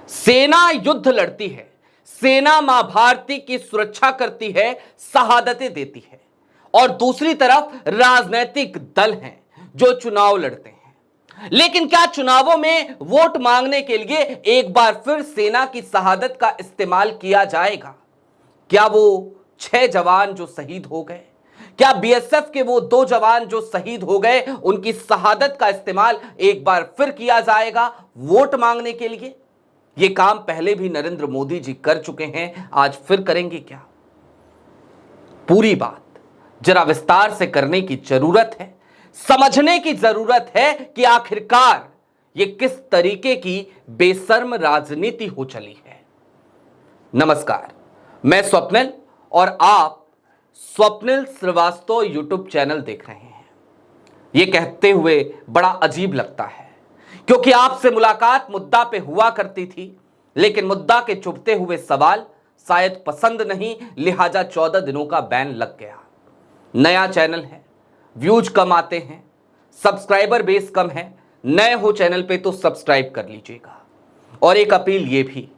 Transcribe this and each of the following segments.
सेना युद्ध लड़ती है, सेना मां भारती की सुरक्षा करती है, शहादतें देती है, और दूसरी तरफ राजनीतिक दल हैं जो चुनाव लड़ते हैं। लेकिन क्या चुनावों में वोट मांगने के लिए एक बार फिर सेना की शहादत का इस्तेमाल किया जाएगा? क्या वो 6 जवान जो शहीद हो गए, क्या बीएसएफ के वो 2 जवान जो शहीद हो गए, उनकी शहादत का इस्तेमाल एक बार फिर किया जाएगा वोट मांगने के लिए? ये काम पहले भी नरेंद्र मोदी जी कर चुके हैं, आज फिर करेंगे क्या? पूरी बात जरा विस्तार से करने की जरूरत है, समझने की जरूरत है कि आखिरकार ये किस तरीके की बेशर्म राजनीति हो चली है। नमस्कार, मैं स्वप्निल और आप स्वप्निल श्रीवास्तव यूट्यूब चैनल देख रहे हैं। ये कहते हुए बड़ा अजीब लगता है क्योंकि आपसे मुलाकात मुद्दा पे हुआ करती थी, लेकिन मुद्दा के चुभते हुए सवाल शायद पसंद नहीं, लिहाजा 14 दिनों का बैन लग गया। नया चैनल है, व्यूज कम आते हैं, सब्सक्राइबर बेस कम है, नए हो चैनल पे तो सब्सक्राइब कर लीजिएगा। और एक अपील ये भी,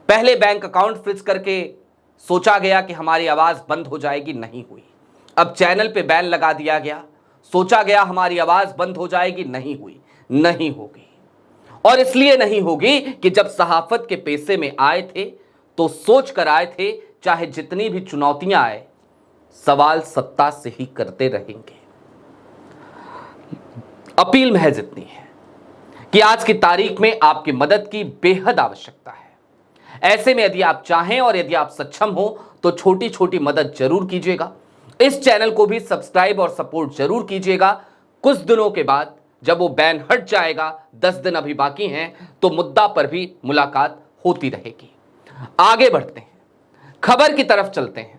पहले बैंक अकाउंट फ्रीज करके सोचा गया कि हमारी आवाज बंद हो जाएगी, नहीं हुई। अब चैनल पे बैन लगा दिया गया, सोचा गया हमारी आवाज बंद हो जाएगी, नहीं हुई, नहीं होगी। और इसलिए नहीं होगी कि जब सहाफत के पेशे में आए थे तो सोच कर आए थे, चाहे जितनी भी चुनौतियां आए, सवाल सत्ता से ही करते रहेंगे। अपील महज इतनी है कि आज की तारीख में आपकी मदद की बेहद आवश्यकता है। ऐसे में यदि आप चाहें और यदि आप सक्षम हो तो छोटी छोटी मदद जरूर कीजिएगा। इस चैनल को भी सब्सक्राइब और सपोर्ट जरूर कीजिएगा। कुछ दिनों के बाद जब वो बैन हट जाएगा, 10 दिन अभी बाकी हैं, तो मुद्दा पर भी मुलाकात होती रहेगी। आगे बढ़ते हैं, खबर की तरफ चलते हैं।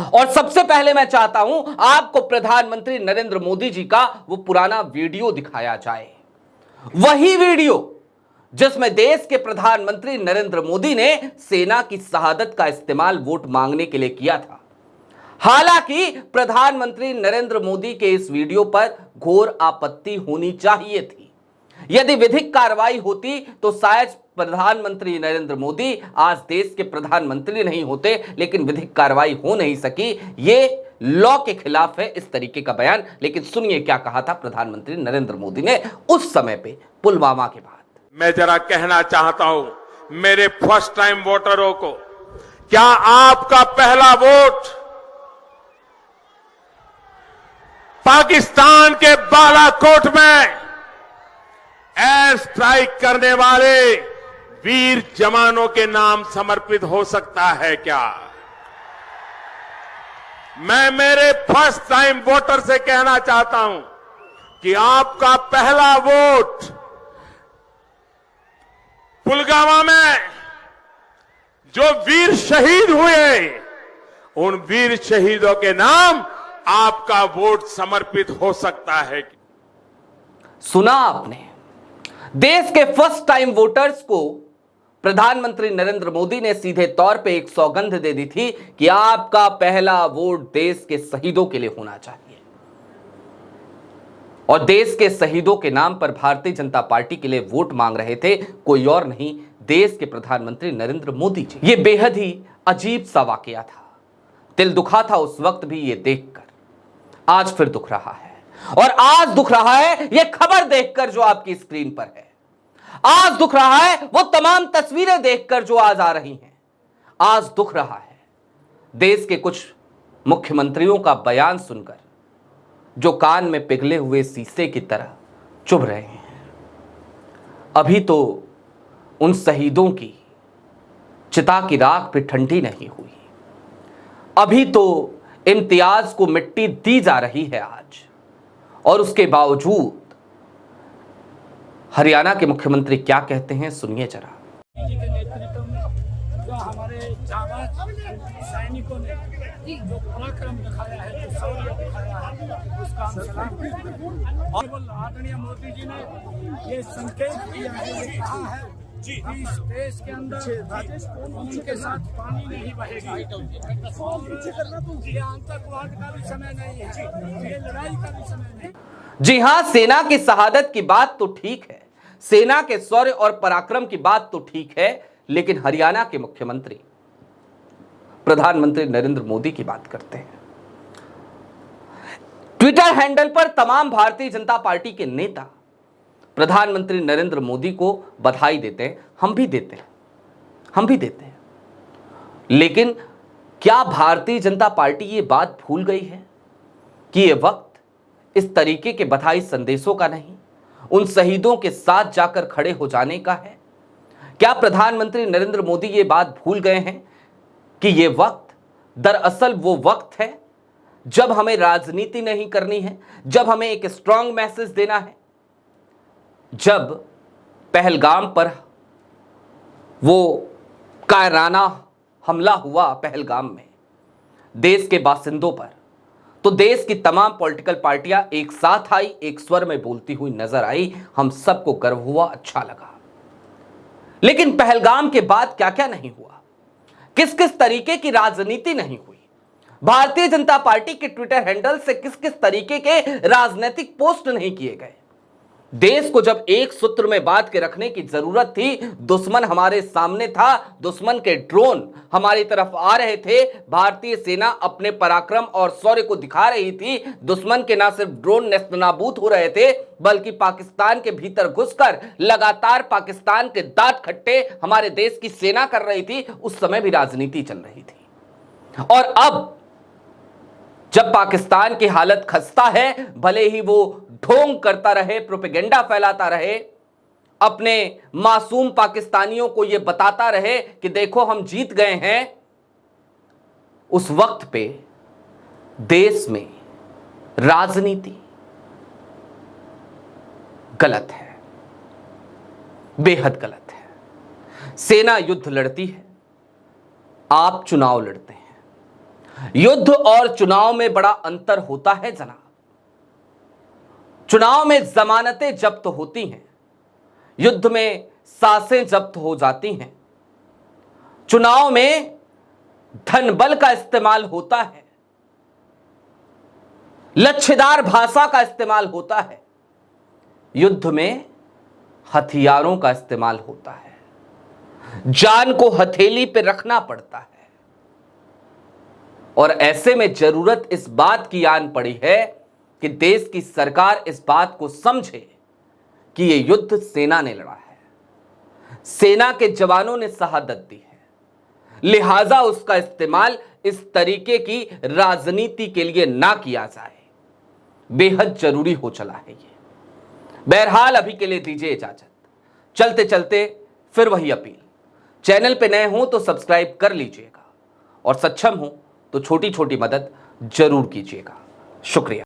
और सबसे पहले मैं चाहता हूं आपको प्रधानमंत्री नरेंद्र मोदी जी का वो पुराना वीडियो दिखाया जाए। वही वीडियो जिसमें देश के प्रधानमंत्री नरेंद्र मोदी ने सेना की शहादत का इस्तेमाल वोट मांगने के लिए किया था। हालांकि प्रधानमंत्री नरेंद्र मोदी के इस वीडियो पर घोर आपत्ति होनी चाहिए थी। यदि विधिक कार्रवाई होती तो शायद प्रधानमंत्री नरेंद्र मोदी आज देश के प्रधानमंत्री नहीं होते, लेकिन विधिक कार्रवाई हो नहीं सकी। ये लॉ के खिलाफ है इस तरीके का बयान। लेकिन सुनिए क्या कहा था प्रधानमंत्री नरेंद्र मोदी ने उस समय पे पुलवामा के बाद। मैं जरा कहना चाहता हूं मेरे फर्स्ट टाइम वोटरों को, क्या आपका पहला वोट पाकिस्तान के बालाकोट में एयर स्ट्राइक करने वाले वीर जवानों के नाम समर्पित हो सकता है क्या? मैं मेरे फर्स्ट टाइम वोटर से कहना चाहता हूं कि आपका पहला वोट पुलवामा में जो वीर शहीद हुए, उन वीर शहीदों के नाम आपका वोट समर्पित हो सकता है। सुना आपने, देश के फर्स्ट टाइम वोटर्स को प्रधानमंत्री नरेंद्र मोदी ने सीधे तौर पे एक सौगंध दे दी थी कि आपका पहला वोट देश के शहीदों के लिए होना चाहिए। और देश के शहीदों के नाम पर भारतीय जनता पार्टी के लिए वोट मांग रहे थे कोई और नहीं, देश के प्रधानमंत्री नरेंद्र मोदी जी। यह बेहद ही अजीब सा वाकया था। दिल दुखा था उस वक्त भी ये देखकर, आज फिर दुख रहा है। और आज दुख रहा है यह खबर देखकर जो आपकी स्क्रीन पर है। आज दुख रहा है वो तमाम तस्वीरें देखकर जो आज आ रही हैं। आज दुख रहा है देश के कुछ मुख्यमंत्रियों का बयान सुनकर जो कान में पिघले हुए शीशे की तरह चुभ रहे हैं। अभी तो उन शहीदों की चिता की राख भी ठंडी नहीं हुई। अभी तो इम्तियाज को मिट्टी दी जा रही है आज, और उसके बावजूद हरियाणा के मुख्यमंत्री क्या कहते हैं, सुनिए जरा। जी के नेतृत्व में जो हमारे जाबाज सैनिकों ने जो पराक्रम दिखाया है, जो शौर्य दिखाया है, उसका हम सलाम। और आदरणीय मोदी जी ने ये संकेत किया है, ये कहा है कि इस देश के अंदर उनके साथ पानी नहीं बहेगा। ये आतंकवाद का भी समय नहीं है, ये लड़ाई का भी समय नहीं। जी हां, सेना की शहादत की बात तो ठीक है, सेना के शौर्य और पराक्रम की बात तो ठीक है, लेकिन हरियाणा के मुख्यमंत्री प्रधानमंत्री नरेंद्र मोदी की बात करते हैं। ट्विटर हैंडल पर तमाम भारतीय जनता पार्टी के नेता प्रधानमंत्री नरेंद्र मोदी को बधाई देते हैं, हम भी देते हैं। लेकिन क्या भारतीय जनता पार्टी ये बात भूल गई है कि ये वक्त इस तरीके के बधाई संदेशों का नहीं, उन शहीदों के साथ जाकर खड़े हो जाने का है? क्या प्रधानमंत्री नरेंद्र मोदी ये बात भूल गए हैं कि ये वक्त दरअसल वो वक्त है जब हमें राजनीति नहीं करनी है, जब हमें एक स्ट्रांग मैसेज देना है? जब पहलगाम पर वो कायराना हमला हुआ पहलगाम में देश के बासिंदों पर, तो देश की तमाम पॉलिटिकल पार्टियां एक साथ आई, एक स्वर में बोलती हुई नजर आई। हम सबको गर्व हुआ, अच्छा लगा। लेकिन पहलगाम के बाद क्या क्या नहीं हुआ, किस किस तरीके की राजनीति नहीं हुई, भारतीय जनता पार्टी के ट्विटर हैंडल से किस किस तरीके के राजनीतिक पोस्ट नहीं किए गए। देश को जब एक सूत्र में बांध के रखने की जरूरत थी, दुश्मन हमारे सामने था, दुश्मन के ड्रोन हमारी तरफ आ रहे थे, भारतीय सेना अपने पराक्रम और शौर्य को दिखा रही थी। दुश्मन के ना सिर्फ ड्रोन नेस्तनाबूद हो रहे थे, बल्कि पाकिस्तान के भीतर घुसकर लगातार पाकिस्तान के दांत खट्टे हमारे देश की सेना कर रही थी। उस समय भी राजनीति चल रही थी। और अब जब पाकिस्तान की हालत खस्ता है, भले ही वो ढोंग करता रहे, प्रोपेगेंडा फैलाता रहे, अपने मासूम पाकिस्तानियों को यह बताता रहे कि देखो हम जीत गए हैं, उस वक्त पे देश में राजनीति गलत है, बेहद गलत है। सेना युद्ध लड़ती है, आप चुनाव लड़ते हैं। युद्ध और चुनाव में बड़ा अंतर होता है जनाब। चुनाव में जमानतें जब्त होती हैं, युद्ध में सांसें जब्त हो जाती हैं। चुनाव में धन बल का इस्तेमाल होता है, लच्छेदार भाषा का इस्तेमाल होता है। युद्ध में हथियारों का इस्तेमाल होता है, जान को हथेली पे रखना पड़ता है। और ऐसे में जरूरत इस बात की आन पड़ी है कि देश की सरकार इस बात को समझे कि यह युद्ध सेना ने लड़ा है, सेना के जवानों ने शहादत दी है, लिहाजा उसका इस्तेमाल इस तरीके की राजनीति के लिए ना किया जाए, बेहद जरूरी हो चला है ये। बहरहाल अभी के लिए दीजिए इजाजत। चलते चलते फिर वही अपील, चैनल पे नए हो तो सब्सक्राइब कर लीजिएगा और सक्षम हो तो छोटी छोटी मदद जरूर कीजिएगा। शुक्रिया।